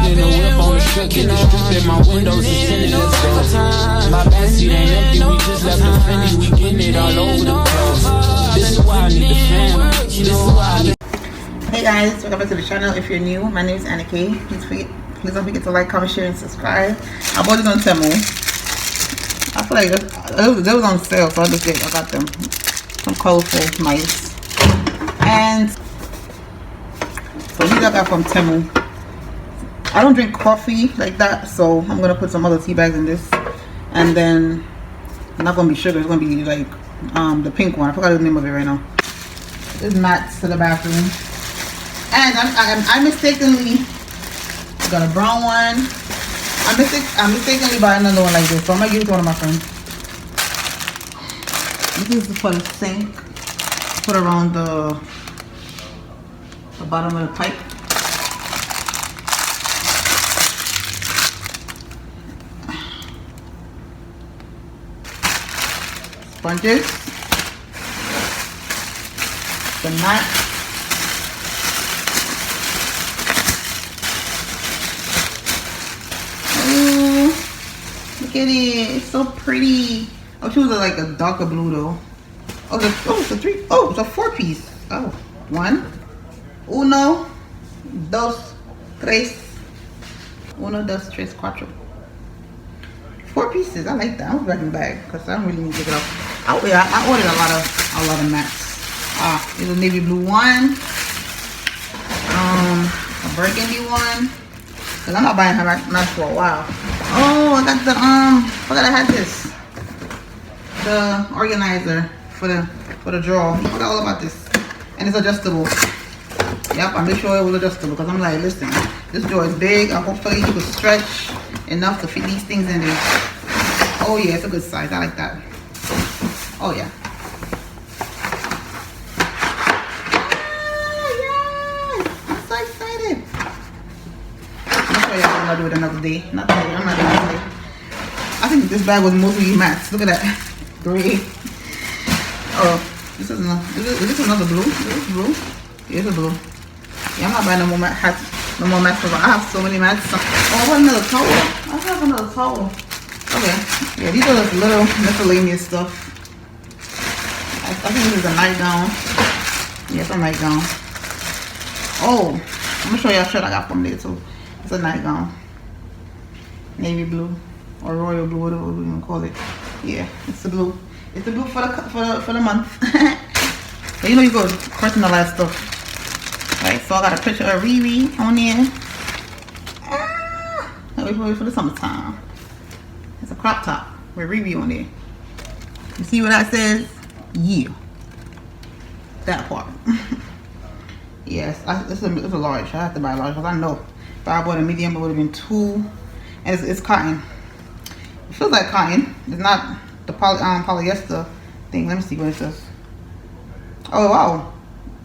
in the whip on the strip, get the strip in my windows is tinted, let's go. My backseat ain't empty, we just left the Fendi, we getting it all over the place. This is why I need the family, this is why I need. Hey guys, welcome back to the channel. If you're new, my name is Anna K. Please don't forget to like, comment, share, and subscribe. I bought it on Temu. I feel like they was on sale, so I got them. Some colorful mice. And so these I got from Temu. I don't drink coffee like that, so I'm gonna put some other tea bags in this. And then it's not gonna be sugar, it's gonna be like the pink one. I forgot the name of it right now. This mats to the bathroom. And I mistakenly got a brown one. I mistakenly bought another one like this, so I'm gonna give it to one of my friends. This is for the sink. Put around the bottom of the pipe. Sponges. The mat. Look at it, it's so pretty. Oh, she was like a darker blue though. It's a 4-piece. Oh, 1, 2, 3, 1, 2, 3, 4. 4 pieces. I like that. I'm back in the bag because I don't really need to take it off. I ordered a lot of mats. There's a navy blue one, a burgundy one. Cause I'm not buying her mats for a while. Oh, I got the forgot I had this. The organizer for the drawer. I forgot all about this. And it's adjustable. Yep, I made sure it was adjustable because I'm like, listen, this drawer is big. Hopefully you can stretch enough to fit these things in there. Oh yeah, it's a good size. I like that. Oh yeah. I'm gonna do it another day. Not today. I'm not doing it today. I think this bag was mostly mats. Look at that. Gray. Oh, this is another blue. Is this blue? Yeah, it's a blue. Yeah, I'm not buying no more mats. No more mats. I have so many mats. Oh, I want another towel. I have another towel. Okay. Yeah, these are just little miscellaneous stuff. I think this is a nightgown. Yeah, it's a nightgown. Oh, I'm gonna show you a shirt I got from there too. It's a nightgown. Navy blue or royal blue, whatever we even call it. Yeah, it's the blue. It's the blue for the month. So you know you go personalize stuff. Right, so I got a picture of Riri on there. Wait for the summertime. It's a crop top with Riri on there. You see what that says? Yeah. That part. Yes, it's a large. I have to buy a large because I know if I bought a medium, it would have been 2. And it's cotton. It feels like cotton. It's not the polyester thing. Let me see what it says. Oh wow.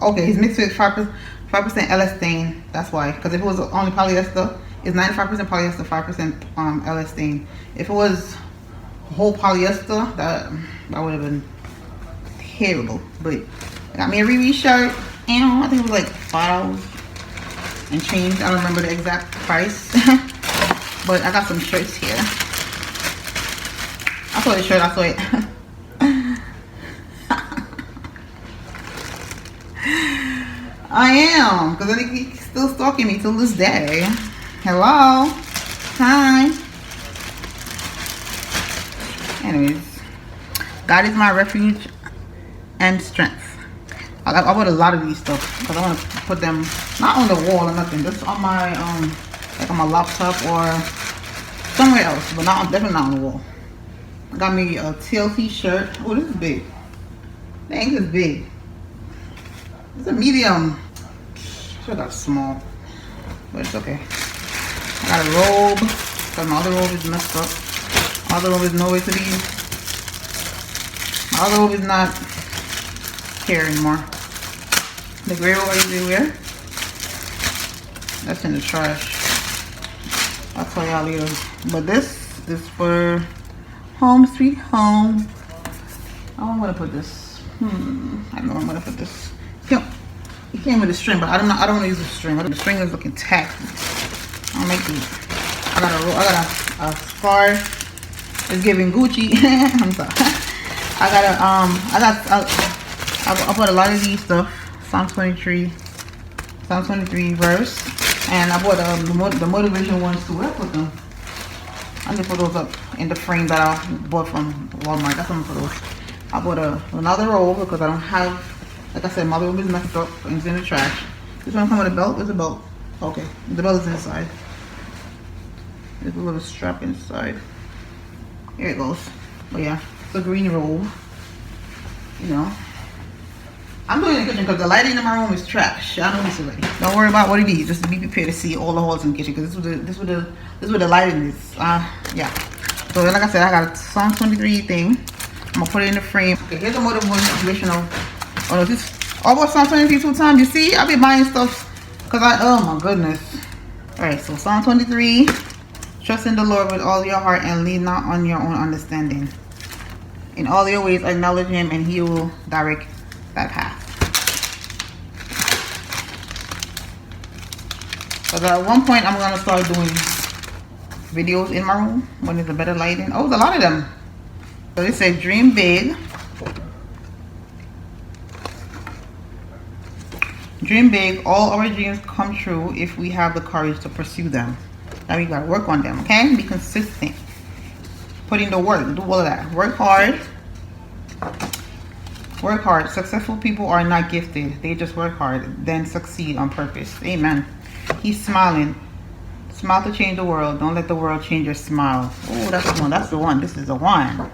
Okay, it's mixed with 5% elastane. That's why. Because if it was only polyester, it's 95% polyester, 5% elastane. If it was whole polyester, that would have been terrible. But I got me a Riri shirt. And I think it was like $5 and change. I don't remember the exact price. But I got some shirts here. I saw the shirt, I saw it. I am, because I think he's still stalking me till this day. Hello. Hi. Anyways, God is my refuge and strength. I bought a lot of these stuff because I want to put them not on the wall or nothing, just on my like on my laptop or somewhere else, but definitely not on the wall. I got me a TLC shirt. Oh, this is big. Dang, this is big. It's a medium. Should have got small, but it's okay. I got a robe because my other robe is messed up. My other robe is nowhere to be. My other robe is not here anymore. The gray robe I usually wear, that's in the trash. I'll tell y'all later. But this is for home sweet home. Oh, I'm gonna put this. I don't know where I'm gonna put this. It came with a string, but I don't want to use a string. The string is looking tacky. I'll make these. a scarf. It's giving Gucci. I'm sorry. I bought a lot of these stuff. Psalm 23 verse. And I bought the motivation ones too. Where I put them? I'm gonna put those up in the frame that I bought from Walmart. That's what I'm gonna put those. I bought another roll because I don't have, like I said, my room is messed up and it's in the trash. This one come with a belt. Where's the belt? Okay, the belt is inside. There's a little strap inside. Here it goes. But yeah, it's a green roll. You know, I'm doing it in the kitchen because the lighting in my room is trash. I know this already. Don't worry about what it is. Just be prepared to see all the holes in the kitchen because this is what the lighting is. Yeah. So like I said, I got a Psalm 23 thing. I'm gonna put it in the frame. Okay, here's a motivational. Oh no, this almost Psalm 23 2 times. You see, I be buying stuff because oh my goodness. All right, so Psalm 23. Trust in the Lord with all your heart and lean not on your own understanding. In all your ways acknowledge him and he will direct that path. Because at one point I'm going to start doing videos in my room when there's a better lighting. Oh, there's a lot of them. So it says dream big. Dream big. All our dreams come true if we have the courage to pursue them. Now we gotta work on them, okay? Be consistent. Put in the work. Do all of that. Work hard. Work hard. Successful people are not gifted. They just work hard, then succeed on purpose. Amen. He's smiling. Smile to change the world. Don't let the world change your smile. Oh, that's the one. That's the one. This is the one.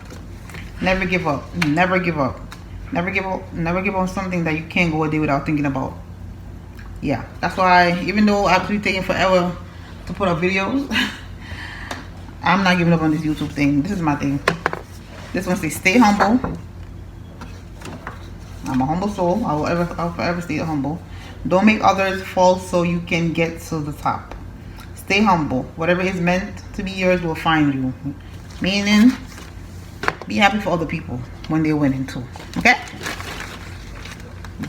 Never give up. Never give up. Never give up. Never give up on something that you can't go a day without thinking about. Yeah, that's why even though I've been taking forever to put up videos, I'm not giving up on this YouTube thing. This is my thing. This one says stay humble. I'm a humble soul. I'll forever stay humble. Don't make others fall so you can get to the top. Stay humble. Whatever is meant to be yours will find you. Meaning, be happy for other people when they're winning too. Okay?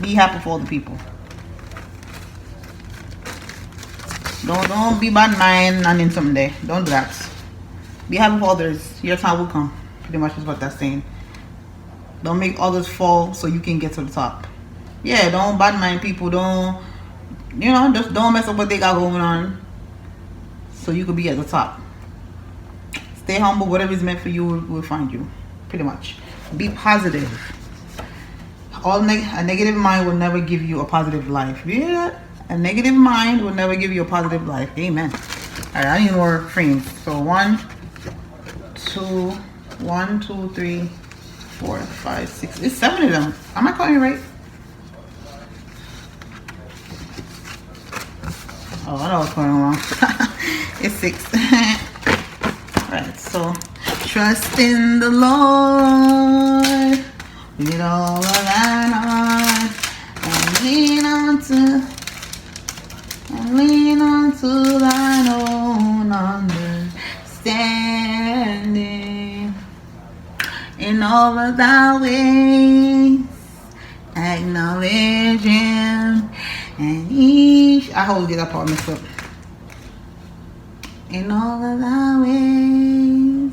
Be happy for other people. Don't be bad mind and then someday. Don't do that. Be happy for others. Your time will come. Pretty much is what that's saying. Don't make others fall so you can get to the top. Yeah, don't bad mind people. Don't, you know, just don't mess up what they got going on so you could be at the top. Stay humble. Whatever is meant for you will find you. Pretty much. Be positive. A negative mind will never give you a positive life. You hear that? A negative mind will never give you a positive life. Amen. Alright, I need more frames. So 1, 2, 3, 4, 5, 6. It's 7 of them. Am I calling it right? Oh, I know what's going on. It's 6. Alright, so trust in the Lord with all of thine heart and lean on to thine own understanding. In all of thy ways acknowledge him, and I always get that part mixed up. In all of thy ways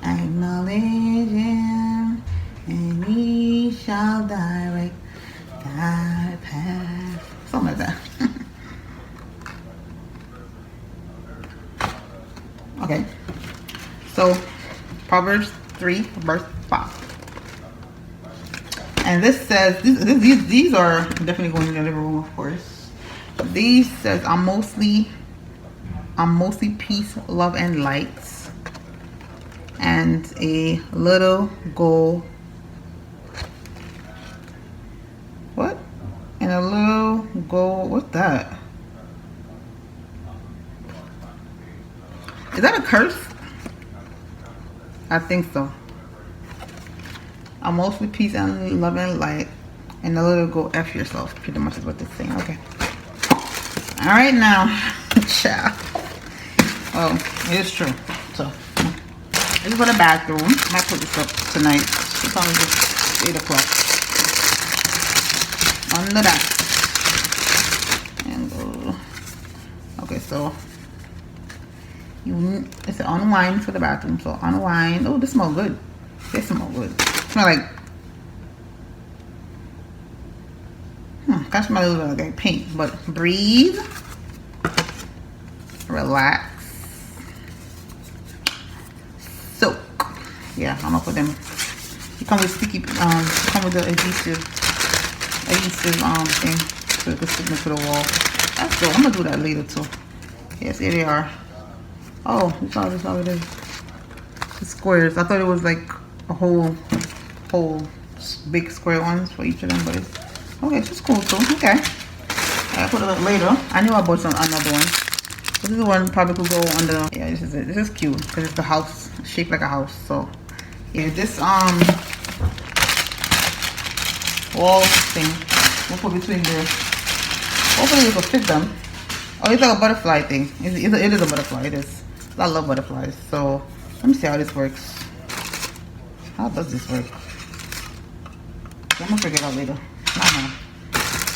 acknowledge him, and he shall direct thy path. Something like that. Okay, so Proverbs 3 verse 5, and this says these are definitely going in the living room, of course. These says I'm mostly peace, love, and lights, and a little go. What? And a little go. What's that? Is that a curse? I think so. I'm mostly peace and love and light, and a little go F yourself. Pretty much is what they're saying. Okay. All right now, ciao. Oh, it is true. So this is for the bathroom. I might put this up tonight. It's only just 8 o'clock. Under that. And go. Okay, so It's an unwind for the bathroom. So unwind. Oh, this smells good. They smell good. Smell like kind of smell a little bit like paint, but breathe, relax, soak. Yeah, I'm gonna put them. You come with sticky. Come with the adhesive thing, so you can stick them to the wall. That's good. I'm gonna do that later too. Yes, here they are. Oh, you saw this already. The squares. I thought it was like a whole big square ones for each of them, but it's okay. It's just cool too. Okay, I'll put it up later. I knew I bought another one. This is the one probably could go under. Yeah, this is it. This is cute because it's the house shaped like a house. So yeah, this wall thing we'll put between there. Hopefully we can fit them. Oh, it's like a butterfly thing. It is a butterfly. It is. I love butterflies. So let me see how this works. How does this work? I'm gonna figure it out later.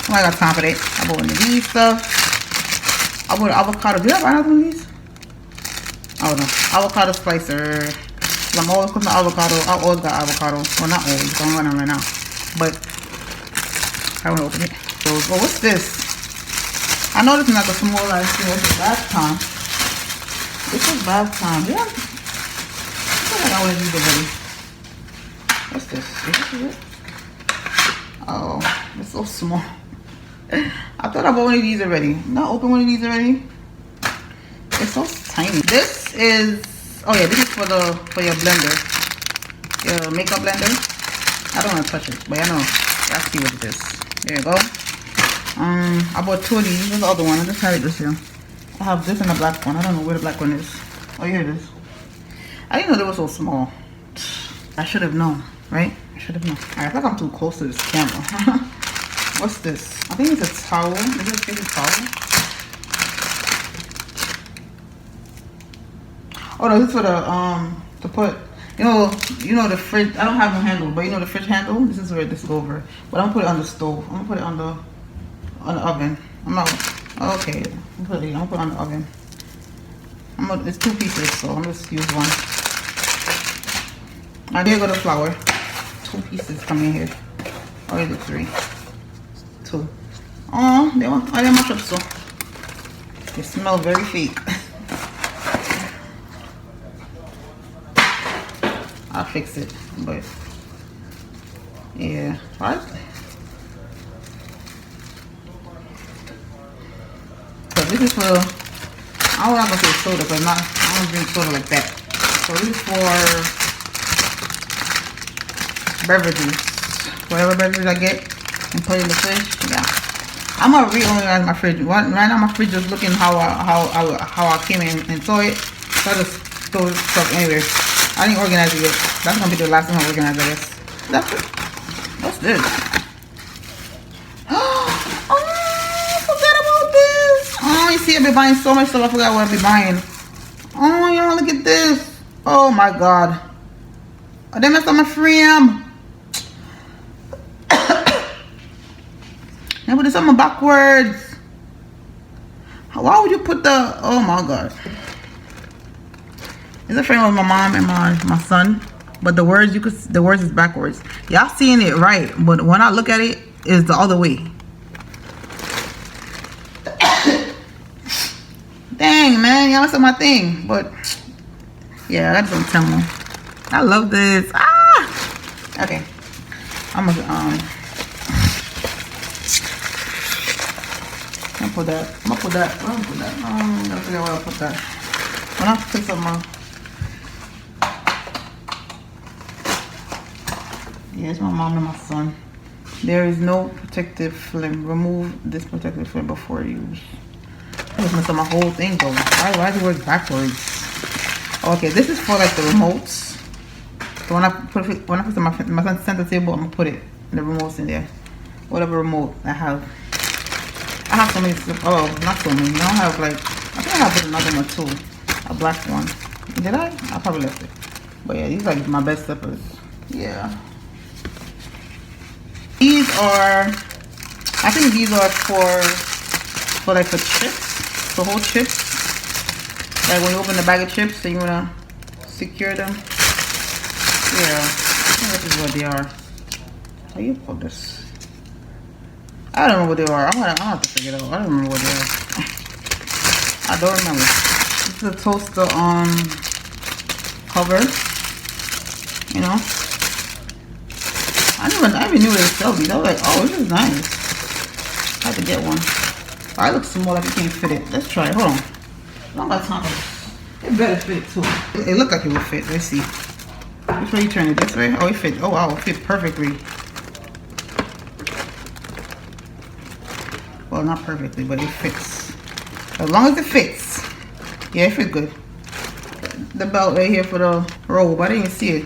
I got time for that. I bought one of these stuff. I bought an avocado. Did I buy another one of these? Oh no. Avocado slicer. I'm always cooking avocado. I always got avocado. Well, not always. I'm running right now. But I want to open it. So, oh, what's this? I know this is not the small ice cream. This is bath time. This is bath time. Yeah. I feel like I want to use it already. What's this? Is this it? Oh, it's so small. I thought I bought one of these already. Not open one of these already. It's so tiny. This is. Oh yeah, this is for your blender, your makeup blender. I don't want to touch it, but I know. Y'all see what it is. There you go. I bought 2 of these. This is the other one. I just had it this year. I have this and the black one. I don't know where the black one is. Oh, here it is. I didn't know they were so small. I should have known, right? I should have known. I feel like I'm too close to this camera. What's this? I think it's a towel. Is it a paper towel? Oh no, this is for the to put. You know the fridge. I don't have no handle, but you know the fridge handle. This is where this goes over. But I'm gonna put it on the stove. I'm gonna put it on the oven. I'm not. Okay, I'm gonna put it on the oven. It's 2 pieces, so I'm just use one. And there go the flour. 2 pieces come in here. Or is it 3? 2. Oh, they mash up so. They smell very fake. I'll fix it, but yeah, right? So this is for, I'm not gonna say soda, but I don't drink soda like that. So this is for beverages, whatever beverage I get, and put it in the fridge. Yeah, I'm gonna reorganize my fridge. Right now my fridge is looking how I came in and saw it. So I just throw stuff anywhere. I didn't organize it yet. That's gonna be the last time I organize, I guess. That's it. What's this? Oh, I forgot about this. Oh, you see, I've been buying so much stuff. I forgot what I've been buying. Oh, y'all, look at this. Oh my God. Oh, they messed up my frame. Yeah, but it's something backwards. Why would you put the? Oh my God. It's a frame of my mom and my son, but the words is backwards. Y'all seeing it right, but when I look at it, it's the other way. Dang, man, y'all saw my thing, but yeah, I got some Temu. I love this. Ah, okay. I'm gonna put that. I'm gonna put that. I'm gonna figure out where I put that. When I put some Here's my mom and my son. There is no protective film. Remove this protective film before use. I just messed up my whole thing though. Why does it work backwards? Okay, this is for like the remotes. So when I put my son's center table, I'm gonna put it the remotes in there. Whatever remote I have. I have so many. Oh, not so many. I have like. I think I have another one too. A black one. Did I? I probably left it. But yeah, these are like my best slippers. Yeah. These are, I think these are for like the chips, the whole chips. Like when you open the bag of chips and you wanna secure them. Yeah, this is what they are. How you put this? I don't know what they are. I'm gonna have to figure it out. I don't remember what they are. I don't remember. This is a toaster cover. You know. I even knew they sell these. I was like, oh, this is nice. I had to get one. Oh, it looks small like you can't fit it. Let's try it. Hold on. I don't got time. It better fit too. It looked like it would fit. Let's see. Which way you turn it? This way? Oh, it fit. Oh wow, it fit perfectly. Well, not perfectly, but it fits. As long as it fits. Yeah, it fit good. The belt right here for the robe. I didn't even see it.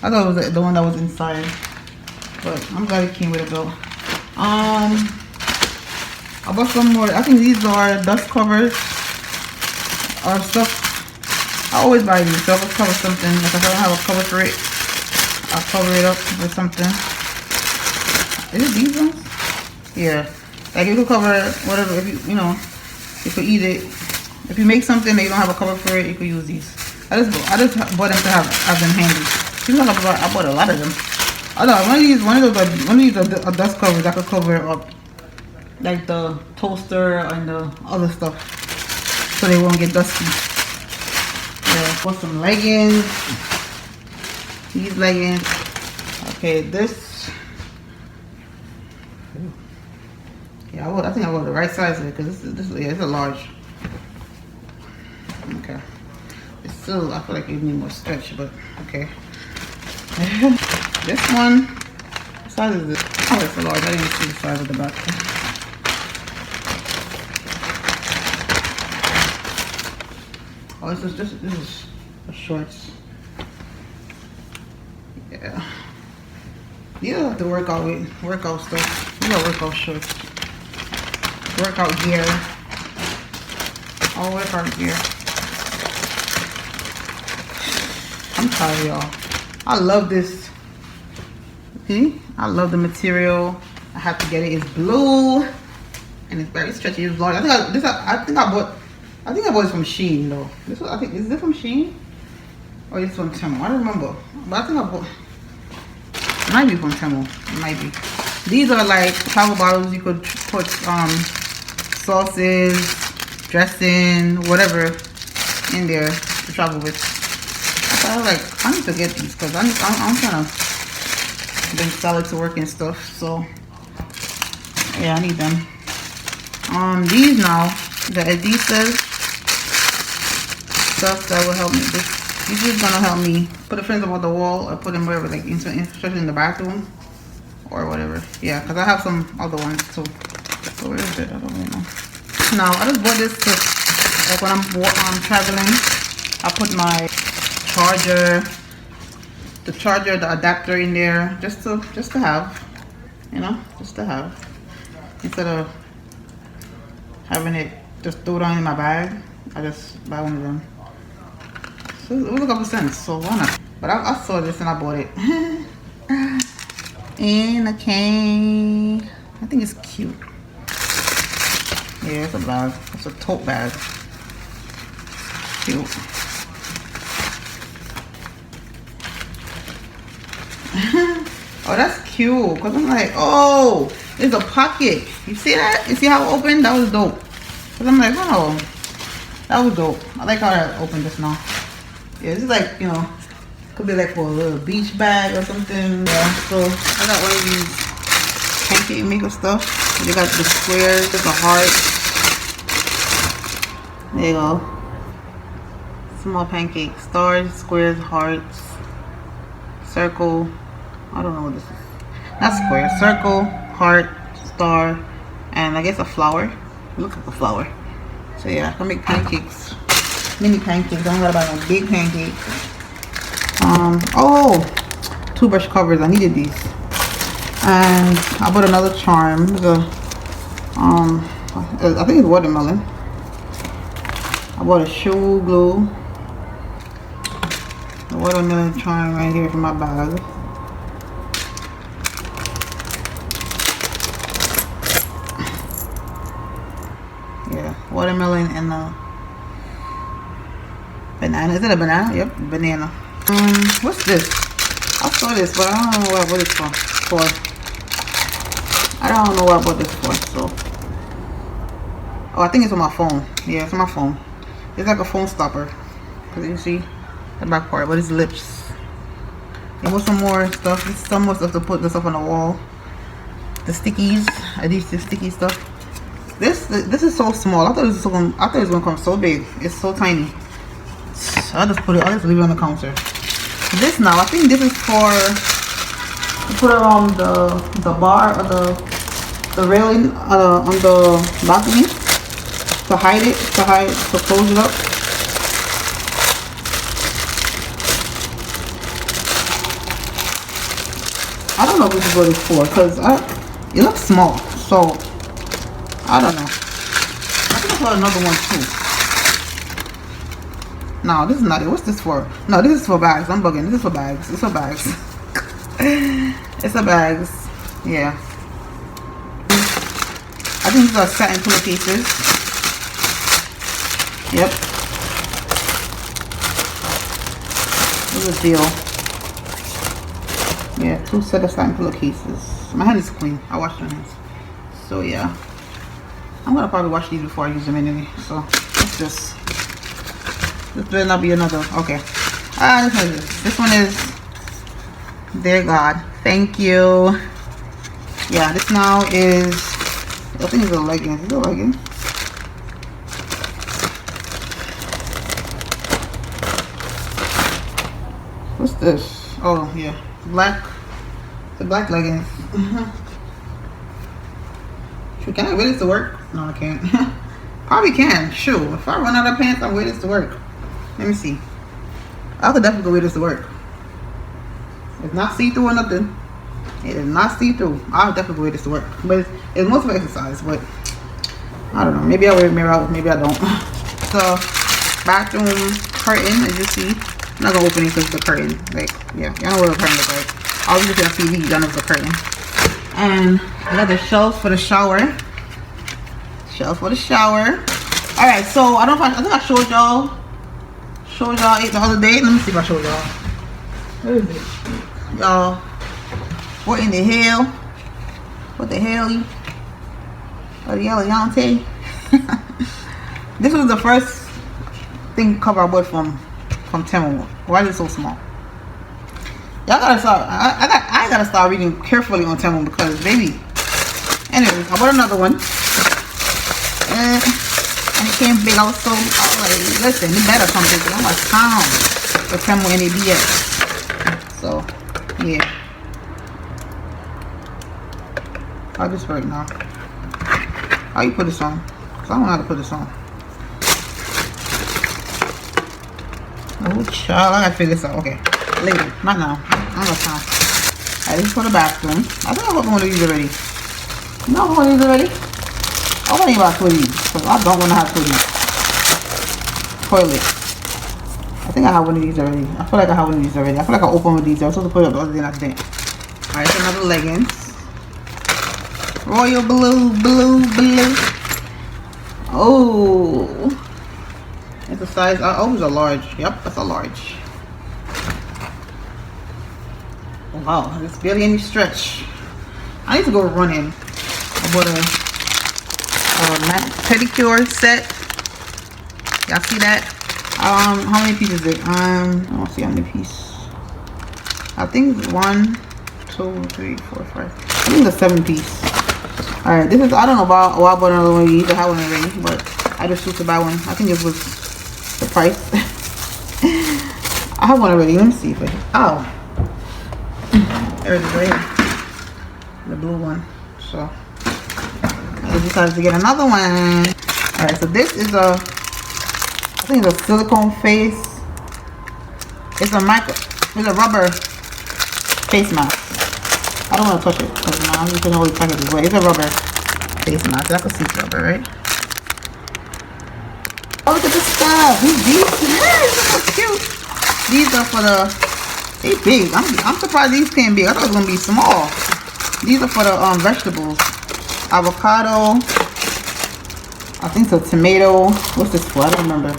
I thought it was the one that was inside. But I'm glad it came with a belt. I bought some more. I think these are dust covers or stuff. I always buy these. So I'll cover something. Like if I don't have a cover for it, I'll cover it up with something. Is it these ones? Yeah. Like you could cover whatever. If you know, you could eat it. If you make something that you don't have a cover for it, you could use these. I just bought them to have them handy. I bought a lot of them. I know one of these are dust covers that could cover up like the toaster and the other stuff, so they won't get dusty. Yeah, bought some leggings. These leggings. Okay, this. Yeah, I think I bought the right size of it because this yeah, it's a large. Okay, it's still, I feel like it needs more stretch, but okay. This one, what size is this? Oh, it's a large. I didn't see the size of the back. Oh, this is a shorts. Yeah. These are the workout stuff. These are workout shorts. Workout gear. All workout gear. I'm tired, y'all. I love this. See? I love the material. I have to get it. It's blue and it's very stretchy. It's large. I think I bought it from Shein though. This one, is this from Shein? Or is this from Temu? I don't remember. But I think I bought it might be from Temu. It might be. These are like travel bottles you could put sauces, dressing, whatever in there to travel with. I was like, I need to get these because I'm trying to bring salad to work and stuff. So yeah, I need them. These now, the adhesive stuff that will help me. This is gonna help me put the frames up on the wall or put them wherever, like especially in the bathroom or whatever. Yeah, because I have some other ones too. So where is it? I don't really know. Now I just bought this to, like when I'm traveling, I put my charger, the adapter in there, just to have, you know, just to have, instead of having it just throw it on in my bag. I just buy one of them. So it was a couple cents, so why not? But I saw this and I bought it. And okay, I think it's cute. Yeah, it's a bag. It's a tote bag. Cute. Oh, that's cute. Because I'm like, oh, there's a pocket. You see that? You see how it opened? That was dope. Because I'm like, oh, that was dope. I like how that opened just now. Yeah, this is like, you know, could be like for a little beach bag or something. Yeah, so I got one of these pancake maker stuff. They got the squares, the heart. There you go. Small pancake. Stars, squares, hearts, circle. I don't know what this is. Not square. Circle, heart, star, and I guess a flower. Looks like a flower. So yeah, I can make pancakes. Mini pancakes. I don't gotta buy no big pancakes. Oh, toothbrush covers. I needed these. And I bought another charm. I think it's watermelon. I bought a shoe glue. The watermelon charm right here for my bag. Yeah, watermelon and Banana. Is it a banana? Yep, banana. What's this? I saw this, but I don't know what it's for. I don't know what I bought this for. So, oh, I think it's on my phone. Yeah, it's on my phone. It's like a phone stopper. Cause you see the back part, but it's lips. And with some more stuff. Some more stuff to put this up on the wall. The stickies. I use this sticky stuff. This is so small. I thought it was gonna come so big. It's so tiny. So I'll just leave it on the counter. This now, I think this is for to put it on the bar or the railing on the balcony to hide it, to close it up. I don't know if this is what it's for because it looks small, so I don't know. I think I saw another one too. No, this is not it. What's this for? No, this is for bags. I'm bugging. This is for bags. It's for bags. It's for bags. Yeah. I think these are satin pillowcases. Yep. This is a deal. Yeah, 2 sets of satin pillowcases. My hand is clean. I washed my hands. So yeah. I'm gonna probably wash these before I use them anyway. So what's this? This better not be another. Okay. This one is Dear God. Thank you. Yeah, this now is, I think it's a legging. Is it a legging? What's this? Oh yeah, black. The black leggings. Can I wear this to work? No, I can't. Probably can. Sure. If I run out of pants, I'll wear this to work. Let me see. I could definitely wear this to work. It's not see-through or nothing. It is not see-through. I'll definitely wear this to work. But it's most of exercise. But I don't know. Maybe I wear it mirror out. Maybe I don't. So bathroom curtain, as you see. I'm not gonna open it because it's a curtain. Like, yeah, y'all know what a curtain looks like. I'll just look at TV. Y'all know it's a curtain. And I got the shelves for the shower. Shelf for the shower. Alright, so I think I showed y'all it the other day. Let me see if I showed y'all. Where is it? Y'all, what in the hell? What the hell? Oh, y'all say? This was the first thing cover I bought from Temu. Why is it so small? Y'all gotta start. I gotta start reading carefully on Temu because, baby. Anyway, I bought another one. And it came big. I was like, listen, it better come big. I'm like, pound for Temu NABS. So, yeah. How this work now? How you put this on? Because I don't know how to put this on. Oh, child. I gotta figure this out. Okay. Later. Not now. I don't have time. Alright, this is for the bathroom. I think I got one of these already. No, I got one of these already. I want to think about 2 of these. Because I don't want to have 2 of these. Toilet. I think I have one of these already. I feel like I have one of these already. I feel like I opened one of these. I was supposed to put it up the other day and I didn't. Alright, so another leggings. Royal blue. Oh. It's a size. Oh, it's a large. Yep, that's a large. Wow, there's barely any stretch. I need to go running. I bought a pedicure set. Y'all see that? How many pieces is it? I don't see how many pieces. I think it's 1, 2, 3, 4, 5. I think it's a 7-piece. Alright, this is, I don't know about why I bought another one of these. I have one already, but I just chose to buy one. I think it was the price. I have one already. Let me see if I ow. There it is right here. The blue one. So I decided to get another one. Alright, so this is a, I think it's a silicone face. It's a rubber face mask. I don't want to touch it because now you can always pack it this way. It's a rubber face mask. That's a seat rubber, right? Oh, look at this stuff. These are so cute. These are for the, they big. I'm surprised these came big. I thought it was gonna be small. These are for the vegetables. Avocado. I think it's a tomato. What's this for? I don't remember.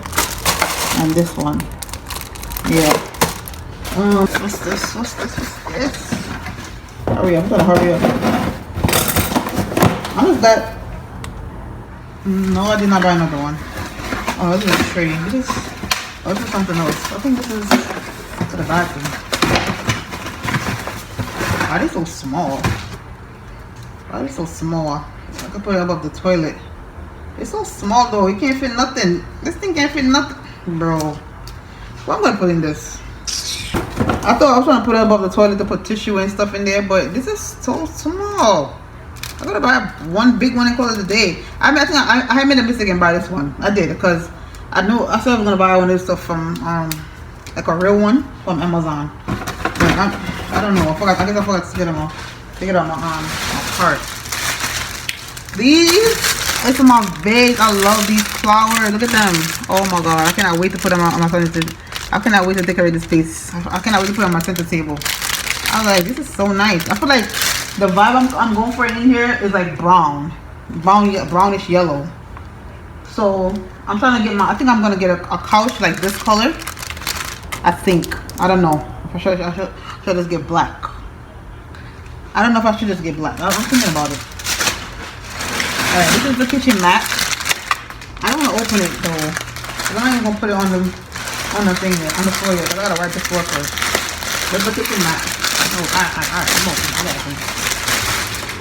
and this one. Yeah. What's this? What's this? What's this? Hurry up! I'm gonna hurry up. How is that? No, I did not buy another one. Oh, this is a tree. This is something else. I think this is for the bathroom. Why are they so small? Why are they so small? I could put it above the toilet. It's so small though. It can't fit nothing. This thing can't fit nothing, bro. What am I gonna put in this? I thought I was trying to put it above the toilet to put tissue and stuff in there, but this is so small. I gotta buy one big one and call it a day. I mean, I made a mistake and buy this one. I did because I said I was gonna buy one of this stuff from like a real one from Amazon. But I don't know. I guess I forgot to get them off. Take it on my cart. These are my vase. I love these flowers. Look at them. Oh my god! I cannot wait to put them on my center table. I cannot wait to decorate this space. I cannot wait to put it on my center table. I was like, this is so nice. I feel like the vibe I'm going for in here is like brownish yellow. So I'm trying to get I think I'm gonna get a couch like this color. I think. I don't know. I should just get black. I don't know if I should just get black. I'm thinking about it. Alright, this is the kitchen mat. I don't want to open it though. I'm not even gonna put it on the thing there, on the floor yet. I gotta wipe the floor first. There's the kitchen mat. Oh, alright, I'm open.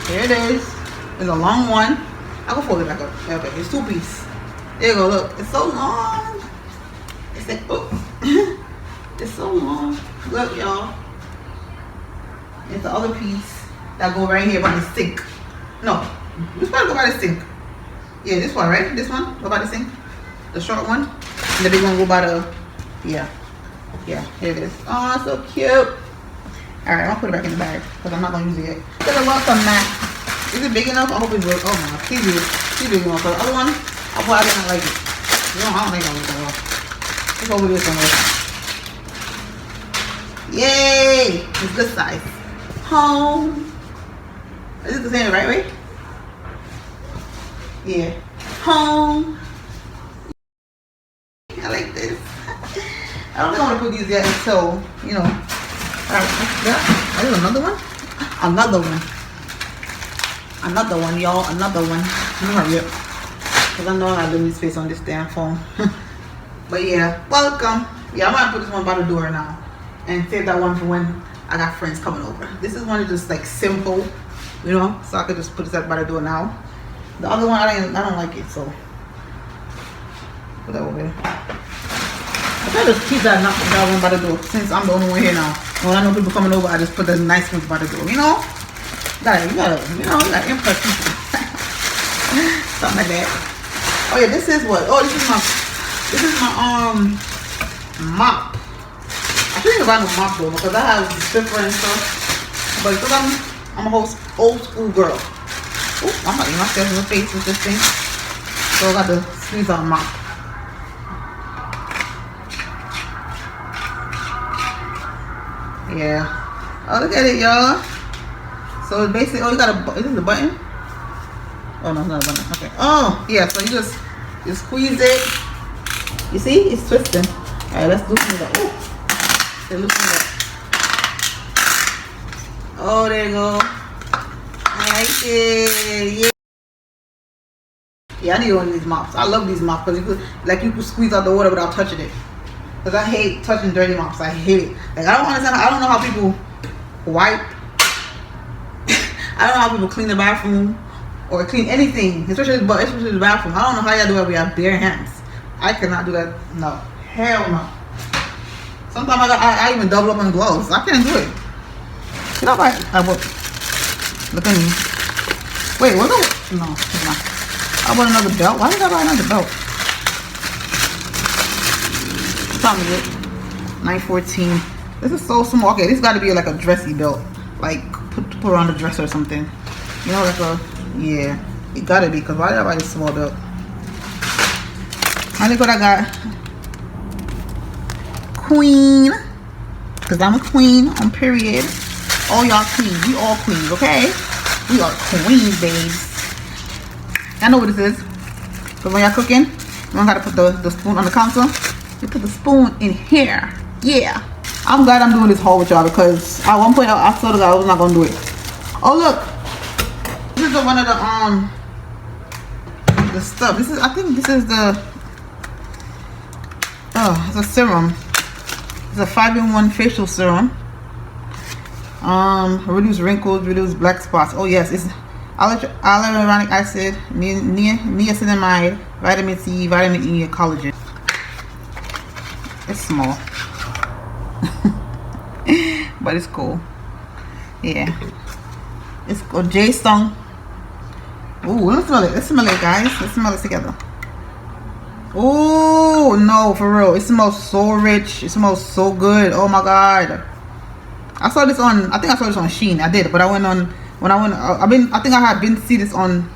Here it is. It's a long one. I can fold it back up. Okay, it's 2 piece. There you go, look. It's so long. It's like, oh. It's so long. Look, y'all. It's the other piece that go right here by the sink. No, which one go by the sink? Yeah, this one, right? This one go by the sink. The short one. And the big one go by the, yeah, here it is. Oh, so cute. Alright, I'll put it back in the bag because I'm not gonna use it yet. There's a welcome mat. Is it big enough? I hope it's big. Oh my god, please big enough. The other one, I probably didn't like it. No, I don't think I'll use it at all. Let's go with this one. Yay! It's this size. Home. Is this the same right way? Yeah. Home. I like this. I don't think I want to put these yet until, you know. Alright, there's another one. Another one, y'all. Another one. I'm gonna hurry up because I know I have limit space on this damn phone. But yeah, welcome. Yeah, I'm gonna put this one by the door now and save that one for when I got friends coming over. This is one just like simple, you know, so I could just put this up by the door now. The other one, I don't like it, so put that over there. I try to just keep that one by the door since I'm the only one here now. When I know people coming over, I just put the nice ones by the door, you know? You gotta impress people. Something like that. Oh yeah, this is what? Oh, this is my mop. I shouldn't buy no mop though because I have stripper and stuff. But because I'm a old school girl. Oh, I'm not myself in the face with this thing. So I got to squeeze out mop. Yeah. Oh, look at it, y'all. So basically, oh, you got is this the button? Oh no, it's not a button. Okay. Oh, yeah. So you squeeze it. You see, it's twisting. All right, let's loosen it up. Oh, they loosen it up. Oh, there you go. I like it. Yeah. Yeah, I need one of these mops. I love these mops because you could squeeze out the water without touching it. Because I hate touching dirty mops. I hate it. Like I don't know how people wipe. I don't know how people clean the bathroom or clean anything, especially the bathroom. I don't know how y'all do it. We have bare hands. I cannot do that. No, hell no. Sometimes I even double up on gloves. I can't do it. You know what? Look at me. Wait, what? No, it's not. I bought another belt. Why did I buy another belt? What time is it? 9:14. This is so small. Okay, this got to be like a dressy belt. Like put around the dresser or something. You know, like yeah. It gotta be, because why did I buy this small belt? I think what I got. Queen. Because I'm a queen on period. All y'all queens. We all queens, okay? We are queens, babes. I know what this is. Because when y'all cooking, you don't gotta put the spoon on the counter. You You put the spoon in here. Yeah. I'm glad I'm doing this haul with y'all because at one point I told God I was not gonna do it. Oh look, this is one of the stuff. This is, I think this is the it's a serum. It's a 5-in-1 facial serum. Reduce wrinkles, reduce black spots. Oh yes, it's hyaluronic acid, niacinamide, vitamin C, vitamin E, and collagen. It's small. But it's cool. Yeah. It's called J-Stone. Ooh, let's smell it. Let's smell it, guys. Let's smell it together. Oh no, for real. It smells so rich. It smells so good. Oh my god. I saw this on, I think I saw this on Shein. I did, but I went on, I think I had been see this on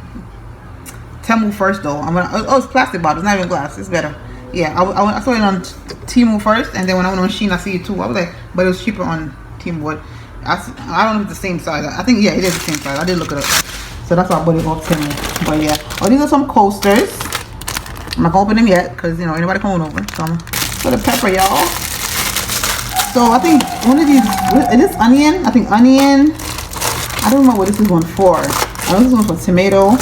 Temu first though. Oh, it's plastic bottle. It's not even glass. It's better. Yeah, I saw it on Temu first, and then when I went on Shein, I see it too. I was like, but it was cheaper on Temu. But I don't know if it's the same size. I think, yeah, it is the same size. I did look it up. So that's why I bought it off Temu. But yeah. Oh, these are some coasters. I'm not gonna open them yet, because, you know, anybody coming over. So I'm for the pepper, y'all. So I think one of these, is this onion? I think onion. I don't know what this is one for. I know this one's for tomato,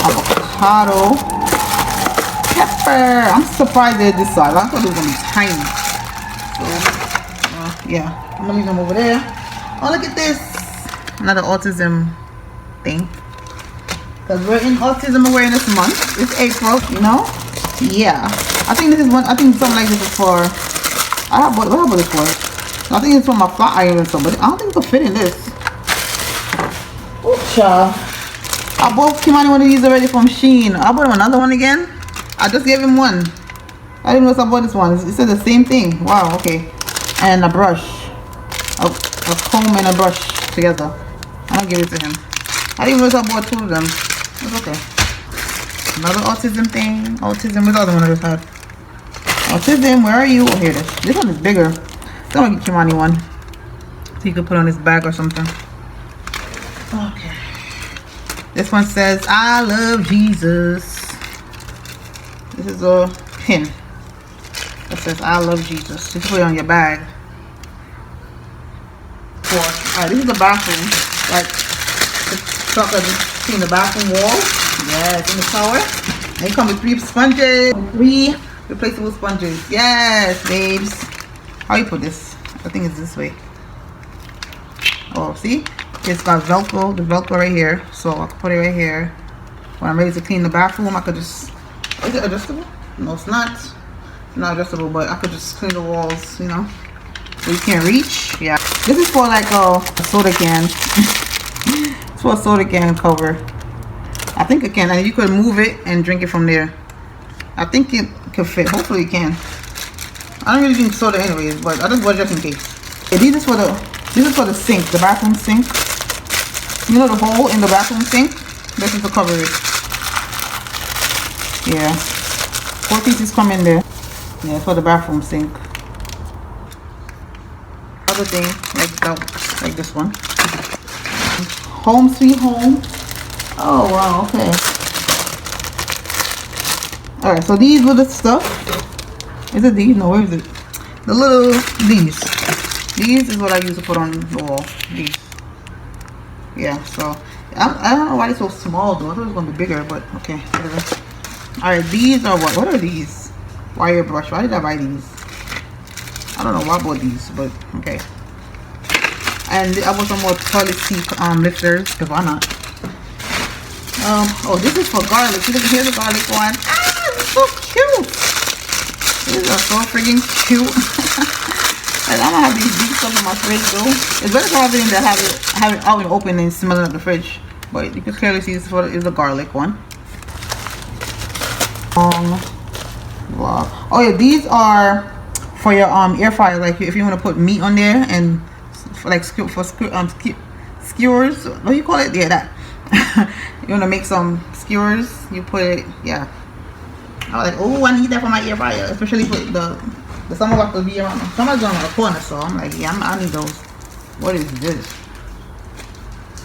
avocado, pepper. I'm surprised they're this size. I thought it was gonna be tiny. So yeah, I'm gonna leave them over there. Oh, look at this. Another autism thing. Because we're in autism awareness month. It's April, you know? Yeah. I think this is one, I think something like this is for, what I bought this for? I think it's for my flat iron or something, but I don't think it'll fit in this. Oops, y'all. I bought Kimani one of these already from Shein. I bought him another one again. I just gave him one. I didn't know I bought this one. It said the same thing. Wow, okay. And a brush. A comb and a brush together. I'll give it to him. I didn't know I bought two of them. It's okay. Another autism thing. Autism. What's the other one I just had? Autism, where are you? Oh, here it is. This one is bigger. So I'm gonna get Kimani one. So you could put on his bag or something. Okay. This one says, I love Jesus. This is a pin that says, I love Jesus. Just put it on your bag. Alright, this is the bathroom. Like, the chocolate clean the bathroom wall. Yes, in the shower. And it comes with 3 sponges. 3 replaceable sponges. Yes, babes. How you put this? I think it's this way. Oh, see? It's got Velcro, the Velcro right here. So I can put it right here. When I'm ready to clean the bathroom, I could just... Is it adjustable? No, it's not. It's not adjustable, but I could just clean the walls, you know. So you can't reach. Yeah. This is for like a soda can. It's for a soda can cover. I think it can. And you could move it and drink it from there. I think it could fit. Hopefully it can. I don't really drink soda anyways, but I just bought it just in case. Yeah, this is for the sink, the bathroom sink. You know the hole in the bathroom sink? This is to cover it. Yeah. 4 pieces come in there. Yeah, for the bathroom sink. Other thing, like this one. Home sweet home. Oh wow, okay. Alright, so these little stuff. Is it these? No, where is it? The little these. These is what I use to put on the wall. These. Yeah, so I don't know why they're so small though. I thought it was gonna be bigger, but okay, whatever. Alright, these are what? What are these? Wire brush. Why did I buy these? I don't know why I bought these, but okay. And I bought some more toilet seat lifters, because why not? Oh, this is for garlic. Here's the garlic one. Ah, this is so cute. These are so freaking cute. And I'm gonna have these big stuff in my fridge though. It's better to have it in there, have it out and open and smelling at the fridge. But you can clearly see this is the garlic one. Wow. Oh yeah, these are for your air fryer. Like if you want to put meat on there and like skewers. What do you call it? Yeah, that. You want to make some skewers? You put it. Yeah. I was like, oh, I need that for my air fryer, especially for the summer have to be around. Summer's around the corner, so I'm like, yeah, I need those. What is this?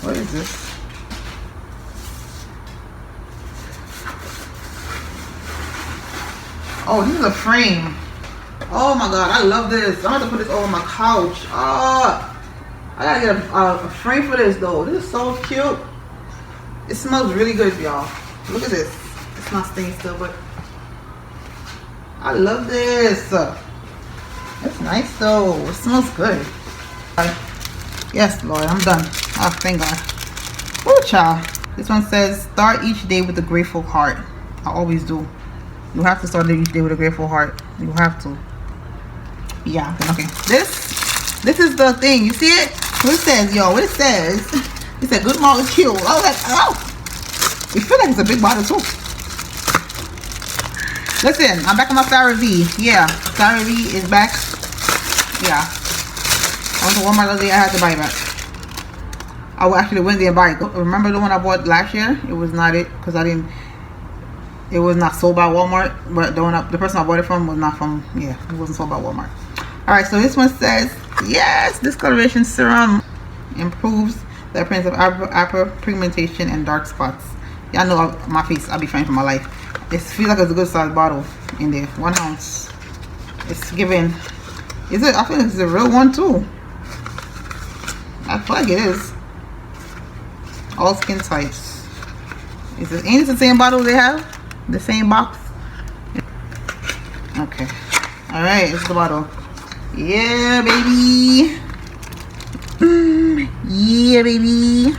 What is this? Oh, this is a frame. Oh my god, I love this. I'm gonna put this over my couch. Oh, I gotta get a frame for this though. This is so cute. It smells really good, y'all. Look at this. It's not stained still, but I love this. It's nice though. It smells good. Yes, Lord, I'm done. Oh, thank God. Oh, child. This one says, start each day with a grateful heart. I always do. You have to start each day with a grateful heart. You have to. Yeah, okay. This is the thing. You see it? What it says, yo, what it says. It said good molecule. I was like, oh. It feels like it's a big bottle too. Listen, I'm back on my CeraVe. Yeah, CeraVe is back. Yeah. I went to Walmart the other day. I had to buy it back. I actually went there and buy it. Remember the one I bought last year? It was not it because I didn't. It was not sold by Walmart. But the person I bought it from was not from. Yeah, it wasn't sold by Walmart. All right, so this one says, yes, discoloration serum improves the appearance of hyperpigmentation and dark spots. Y'all know my face. I'll be fine for my life. It feels like it's a good size bottle in there. 1 ounce. It's giving. Is it? I feel like it's a real one too. I feel like it is. All skin types. Ain't it the same bottle they have? The same box? Okay. Alright, it's the bottle. Yeah, baby. Yeah, baby.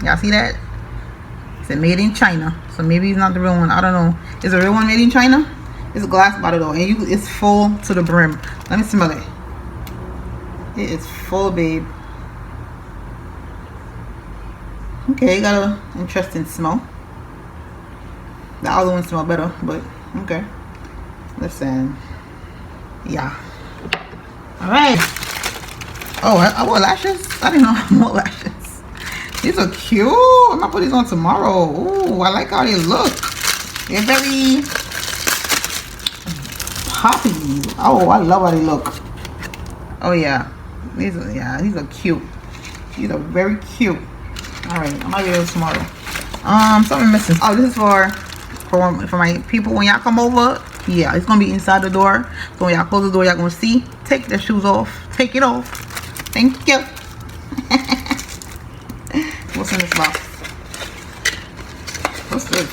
Y'all see that? It's made in China. So maybe it's not the real one. I don't know. Is the real one made in China? It's a glass bottle though. And it's full to the brim. Let me smell it. It is full, babe. Okay, got an interesting smell. The other one smell better, but okay. Listen. Yeah. Alright. Oh, I wore lashes? I didn't know I wore lashes. These are cute. I'm gonna put these on tomorrow. Ooh, I like how they look. They're very poppy. Oh, I love how they look. Oh yeah. These are cute. These are very cute. Alright, I'm gonna get those tomorrow. Something missing. Oh, this is for my people when y'all come over. Yeah, it's gonna be inside the door. So when y'all close the door, y'all gonna see. Take their shoes off. Take it off. Thank you. What's in this box? What's this?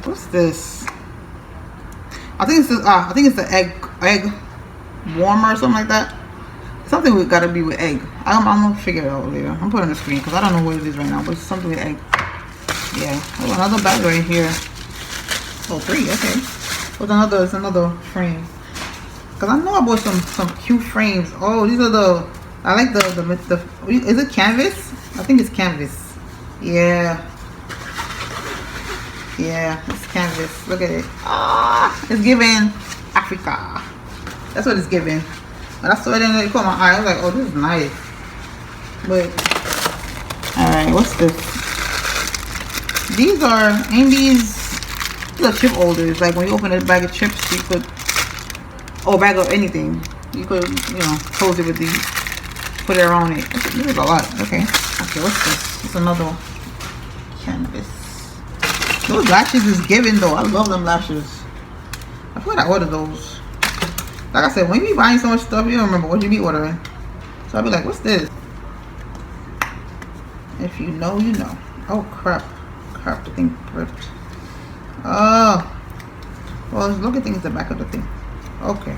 What's this? I think it's the egg warmer or something like that. Something we gotta be with egg. I'm gonna figure it out later. I'm putting it on the screen because I don't know what it is right now, but it's something with egg. Yeah. Oh, another bag right here. Oh, 3. Okay. It's another frame. Cause I know I bought some cute frames. Oh, these are the. I like the. Is it canvas? I think it's canvas. Yeah. Yeah, it's canvas. Look at it. Ah, it's giving Africa. That's what it's giving. When I saw it and it caught my eye, I was like, oh, this is nice. But alright, what's this? These are chip holders. Like when you open a bag of chips, you could, or a bag of anything, you could, close it with these. Put it around it. This is a lot. Okay. Okay, what's this? It's another canvas. Those lashes is giving though. I love them lashes. I thought I ordered those. Like I said, when you be buying so much stuff, you don't remember what you be ordering. So I'll be like, what's this? If you know, you know. Oh crap. Crap, the thing ripped. Oh. Well, look at things at the back of the thing. Okay.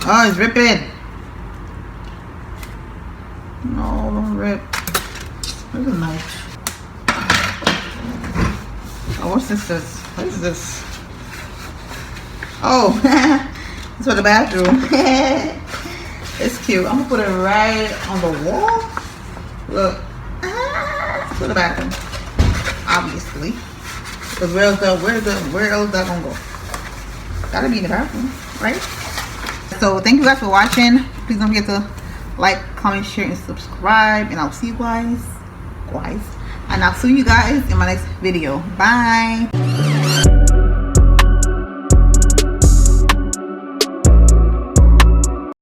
Oh, it's ripping. No, don't rip. This is nice. Oh, what's this? What is this? Oh, it's for the bathroom. It's cute. I'm gonna put it right on the wall. Look, for the bathroom, obviously. Because where else that gonna go? Gotta be in the bathroom, right? So thank you guys for watching. Please don't forget to like, comment, share, and subscribe. And I'll see you guys. And I'll see you guys in my next video. Bye.